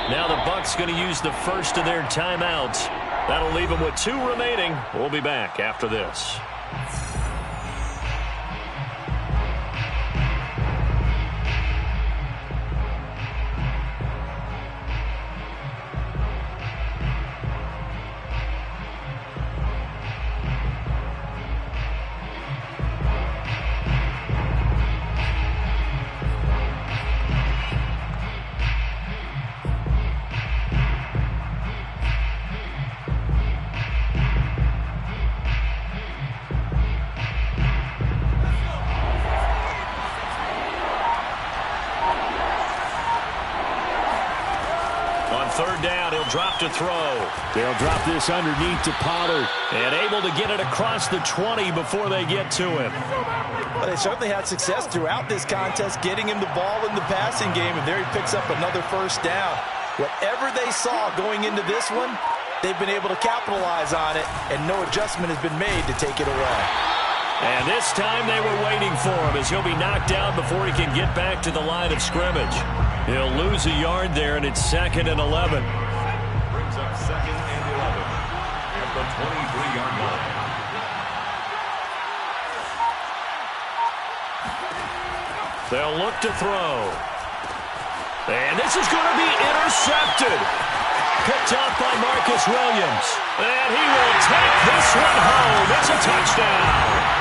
Now the Bucs going to use the first of their timeouts. That'll leave them with 2 remaining. We'll be back after this. Third down, he'll drop to throw. They'll drop this underneath to Pollard. And able to get it across the 20 before they get to him. Well, they certainly had success throughout this contest, getting him the ball in the passing game, and there he picks up another first down. Whatever they saw going into this one, they've been able to capitalize on it, and no adjustment has been made to take it away. And this time they were waiting for him as he'll be knocked down before he can get back to the line of scrimmage. He'll lose a yard there, and it's 2nd and 11. Brings up 2nd and 11 at the 23-yard line. They'll look to throw. And this is going to be intercepted. Picked off by Marcus Williams. And he will take this one home. It's a touchdown.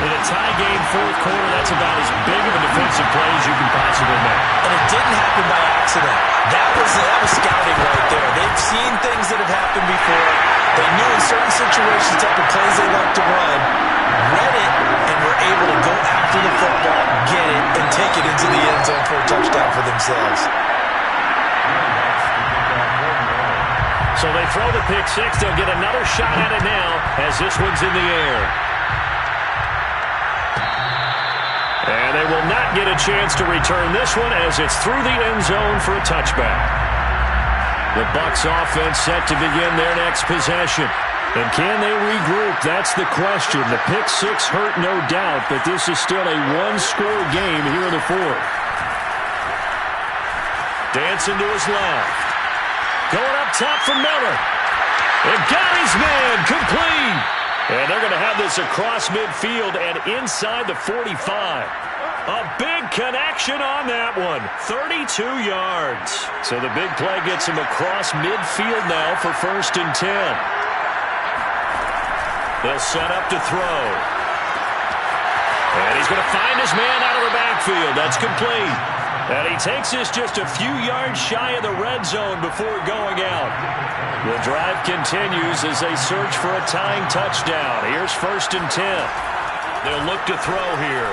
In a tie game, fourth quarter, that's about as big of a defensive play as you can possibly make. And it didn't happen by accident. That was scouting right there. They've seen things that have happened before. They knew in certain situations the type of plays they like to run, read it, and were able to go after the football, get it, and take it into the end zone for a touchdown for themselves. So they throw the pick six. They'll get another shot at it now as this one's in the air. And they will not get a chance to return this one as it's through the end zone for a touchback. The Bucs offense set to begin their next possession. And can they regroup? That's the question. The pick six hurt, no doubt, but this is still a one-score game here in the fourth. Dancing to his left. Going up top for Miller. And got his man complete. And they're going to have this across midfield and inside the 45. A big connection on that one. 32 yards. So the big play gets him across midfield now for 1st and 10. They'll set up to throw. And he's going to find his man out of the backfield. That's complete. And he takes this just a few yards shy of the red zone before going out. The drive continues as they search for a tying touchdown. Here's 1st and 10. They'll look to throw here.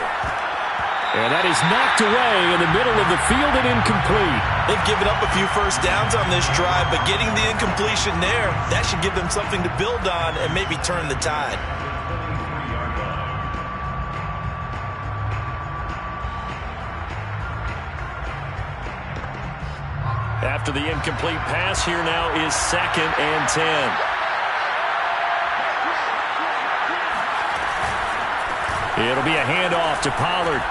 And that is knocked away in the middle of the field and incomplete. They've given up a few first downs on this drive, but getting the incompletion there, that should give them something to build on and maybe turn the tide. After the incomplete pass, here now is 2nd and 10. It'll be a handoff to Pollard.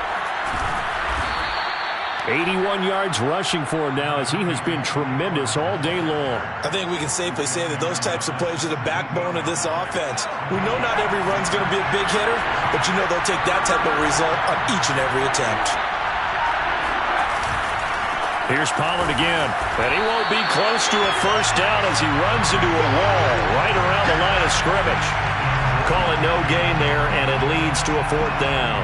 81 yards rushing for him now as he has been tremendous all day long. I think we can safely say that those types of plays are the backbone of this offense. We know not every run's going to be a big hitter, but you know they'll take that type of result on each and every attempt. Here's Pollard again, and he won't be close to a first down as he runs into a wall right around the line of scrimmage. Call it no gain there, and it leads to a 4th down.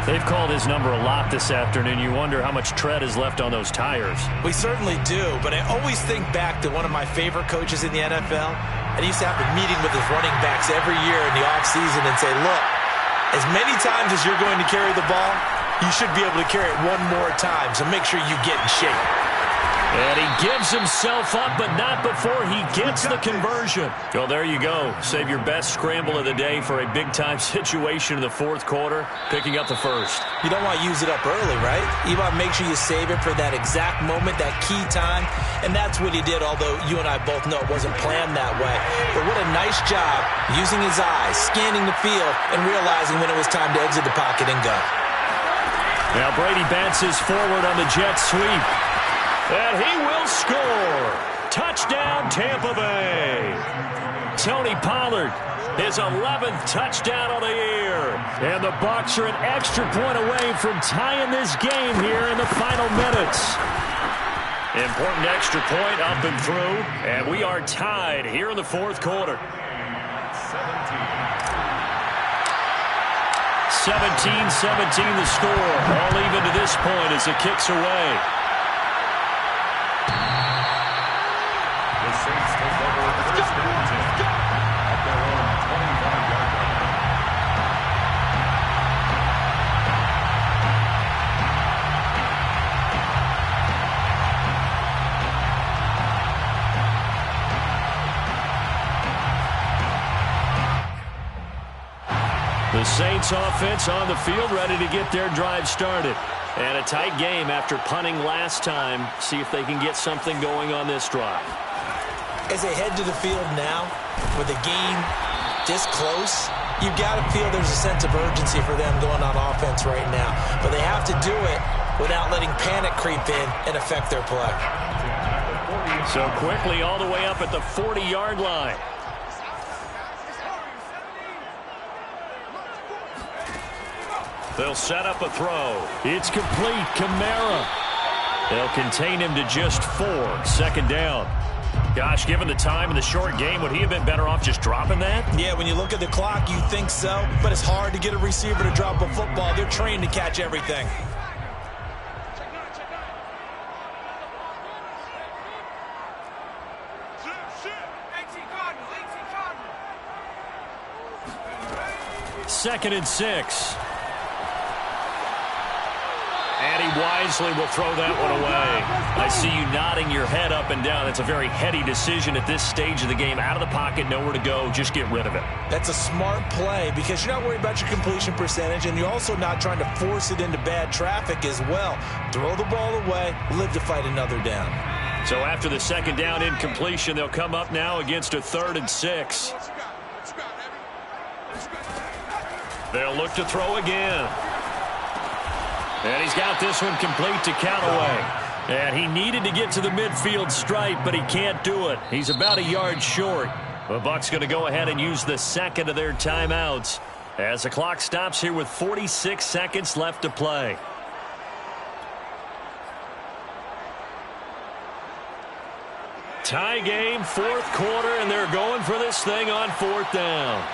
They've called his number a lot this afternoon. You wonder how much tread is left on those tires. We certainly do, but I always think back to one of my favorite coaches in the NFL, and he used to have a meeting with his running backs every year in the offseason and say, look, as many times as you're going to carry the ball, you should be able to carry it one more time, so make sure you get in shape. And he gives himself up, but not before he gets the conversion. Well, there you go. Save your best scramble of the day for a big-time situation in the fourth quarter, picking up the first. You don't want to use it up early, right? You want to make sure you save it for that exact moment, that key time, and that's what he did, although you and I both know it wasn't planned that way. But what a nice job using his eyes, scanning the field, and realizing when it was time to exit the pocket and go. Now Brady bounces forward on the jet sweep. And he will score. Touchdown, Tampa Bay. Tony Pollard, his 11th touchdown of the year. And the Bucs are an extra point away from tying this game here in the final minutes. Important extra point up and through. And we are tied here in the fourth quarter. 17-17 the score. All even to this point as it kicks away. The Saints take over first and 10 at their own 25-yard line. The Saints offense on the field, ready to get their drive started. And a tight game after punting last time. See if they can get something going on this drive. As they head to the field now, with the game this close, you've got to feel there's a sense of urgency for them going on offense right now. But they have to do it without letting panic creep in and affect their play. So quickly all the way up at the 40-yard line. They'll set up a throw. It's complete. Kamara. They'll contain him to just 4. Second down. Gosh, given the time in the short game, would he have been better off just dropping that? Yeah, when you look at the clock, you think so. But it's hard to get a receiver to drop a football. They're trained to catch everything. Second and 6. And he wisely will throw that one away. I see you nodding your head up and down. That's a very heady decision at this stage of the game. Out of the pocket, nowhere to go. Just get rid of it. That's a smart play because you're not worried about your completion percentage, and you're also not trying to force it into bad traffic as well. Throw the ball away, live to fight another down. So after the second down incompletion, they'll come up now against a 3rd and 6. They'll look to throw again. And he's got this one complete to Callaway. And he needed to get to the midfield stripe, but he can't do it. He's about a yard short. The Bucs going to go ahead and use the second of their timeouts as the clock stops here with 46 seconds left to play. Tie game, fourth quarter, and they're going for this thing on 4th down.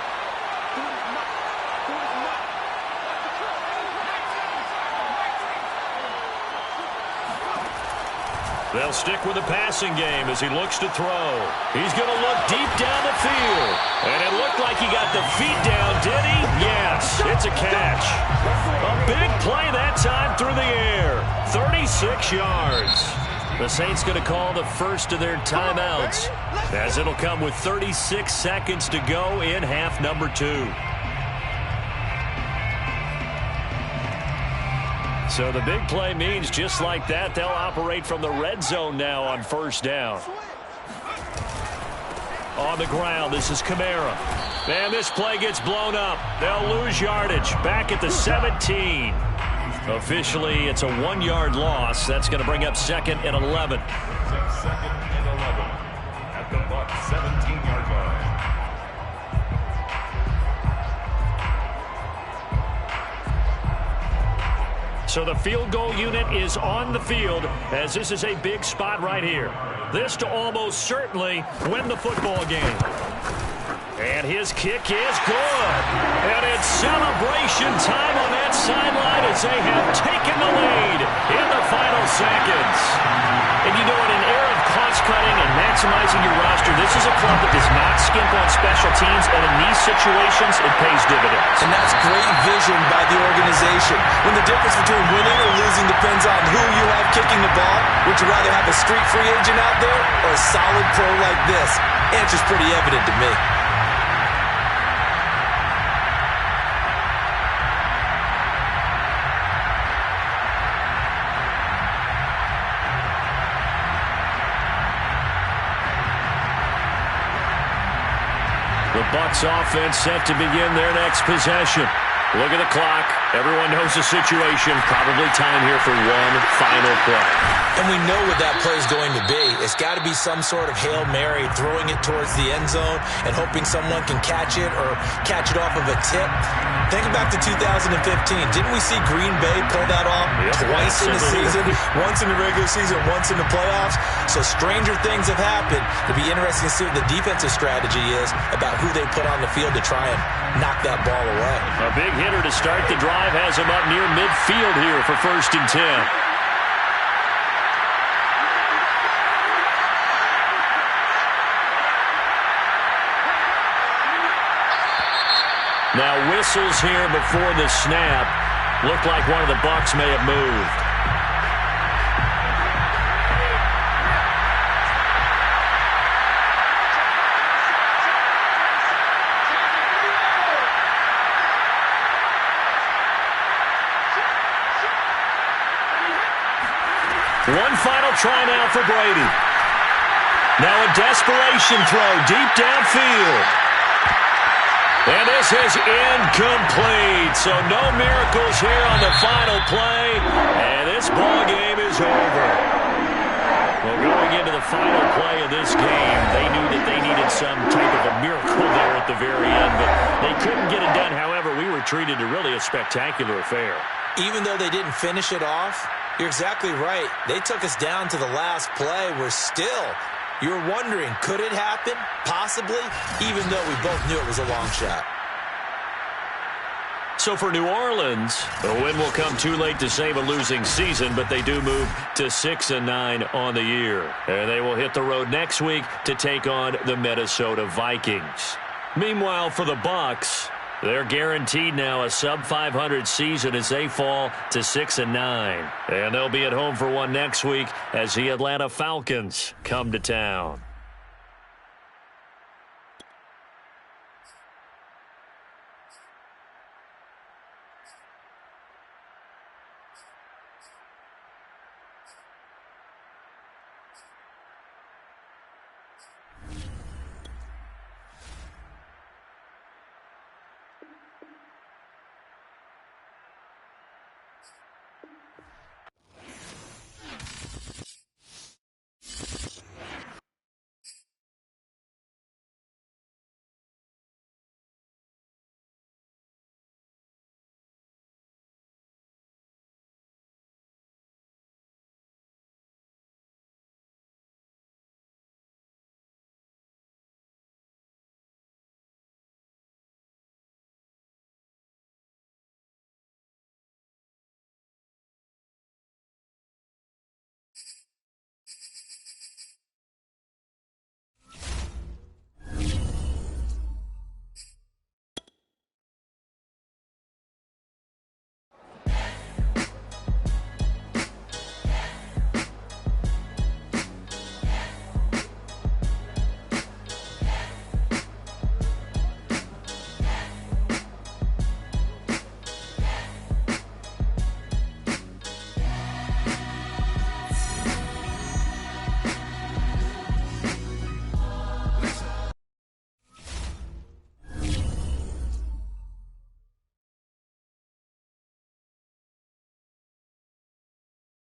They'll stick with the passing game as he looks to throw. He's going to look deep down the field. And it looked like he got the feet down, did he? Yes, it's a catch. A big play that time through the air. 36 yards. The Saints going to call the first of their timeouts as it'll come with 36 seconds to go in half number 2. So the big play means just like that, they'll operate from the red zone now on 1st down. On the ground, this is Kamara. And this play gets blown up. They'll lose yardage back at the 17. Officially, it's a 1-yard loss. That's going to bring up 2nd and 11. Second and 11 at the Bucs 17-yard line. So the field goal unit is on the field as this is a big spot right here. This to almost certainly win the football game. And his kick is good. And it's celebration time on that sideline as they have taken the lead in the final seconds. And you know, in an era of cost-cutting and maximizing your roster, this is a club that does not skimp on special teams, and in these situations, it pays dividends. And that's great vision by the organization. When the difference between winning or losing depends on who you have kicking the ball, would you rather have a street free agent out there or a solid pro like this? Answer's pretty evident to me. The Bucs offense set to begin their next possession. Look at the clock. Everyone knows the situation. Probably time here for one final play. And we know what that play is going to be. It's got to be some sort of Hail Mary, throwing it towards the end zone and hoping someone can catch it or catch it off of a tip. Think back to 2015. Didn't we see Green Bay pull that off twice in the season? Once in the regular season, once in the playoffs. So stranger things have happened. It'll be interesting to see what the defensive strategy is about who they put on the field to try and knock that ball away. A big hitter to start the drive has him up near midfield here for 1st and 10. Now whistles here before the snap. Looked like one of the Bucs may have moved. One final try now for Brady. Now a desperation throw deep downfield. And this is incomplete. So no miracles here on the final play. And this ball game is over. Well, going into the final play of this game, they knew that they needed some type of a miracle there at the very end. But they couldn't get it done. However, we were treated to really a spectacular affair. Even though they didn't finish it off, you're exactly right. They took us down to the last play. You're wondering, could it happen? Possibly, even though we both knew it was a long shot. So for New Orleans, the win will come too late to save a losing season, but they do move to 6-9 on the year. And they will hit the road next week to take on the Minnesota Vikings. Meanwhile, for the Bucs, they're guaranteed now a sub-500 season as they fall to 6-9. And they'll be at home for one next week as the Atlanta Falcons come to town.